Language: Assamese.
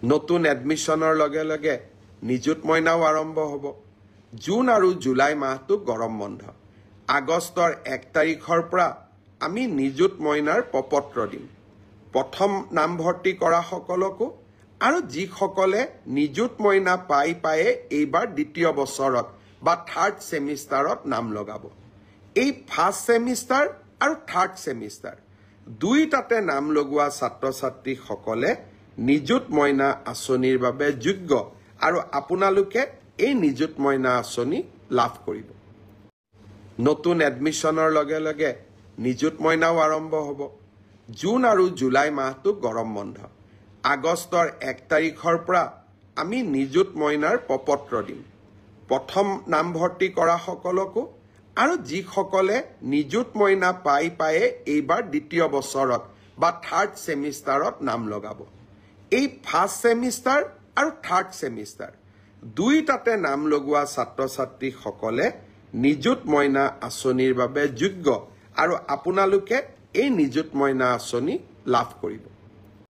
নতুন এডমিশনৰ লগে লগে নিযুত মইনাও আৰম্ভ হ'ব। জুন আৰু জুলাই মাহটো গৰম বন্ধ। আগষ্টৰ 1 তাৰিখৰ পৰা আমি নিযুত মইনাৰ প্ৰপত্ৰ দিম। প্ৰথম নামভৰ্তি কৰা সকলকো আৰু যিসকলে নিযুত মইনা পায়ে এইবাৰ দ্বিতীয় বছৰত বা থাৰ্ড ছেমিষ্টাৰত নাম লগাব। এই ফাৰ্ষ্ট ছেমিষ্টাৰ আৰু থাৰ্ড ছেমিষ্টাৰ দুইটাতে নাম লগোৱা ছাত্ৰ ছাত্ৰীসকলে নিযুত মইনা আঁচনিৰ বাবে যোগ্য আৰু আপোনালোকে এই নিযুত মইনা আঁচনি লাভ কৰিব। নতুন এডমিশনৰ লগে লগে নিযুত মইনাও আৰম্ভ হ'ব। জুন আৰু জুলাই মাহটো গৰম বন্ধ। আগষ্টৰ 1 তাৰিখৰ পৰা আমি নিযুত মইনাৰ প্ৰপত্ৰ দিম। প্ৰথম নামভৰ্তি কৰা সকলকো আৰু যিসকলে নিযুত মইনা পায়ে এইবাৰ দ্বিতীয় বছৰত বা থাৰ্ড ছেমিষ্টাৰত নাম লগাব। এই ফাৰ্ষ্ট ছেমিষ্টাৰ আৰু থাৰ্ড ছেমিষ্টাৰ দুইটাতে নাম লগোৱা ছাত্ৰ ছাত্ৰীসকলে নিযুত মইনা আঁচনিৰ বাবে যোগ্য আৰু আপোনালোকে এই নিযুত মইনা আঁচনি লাভ কৰিব।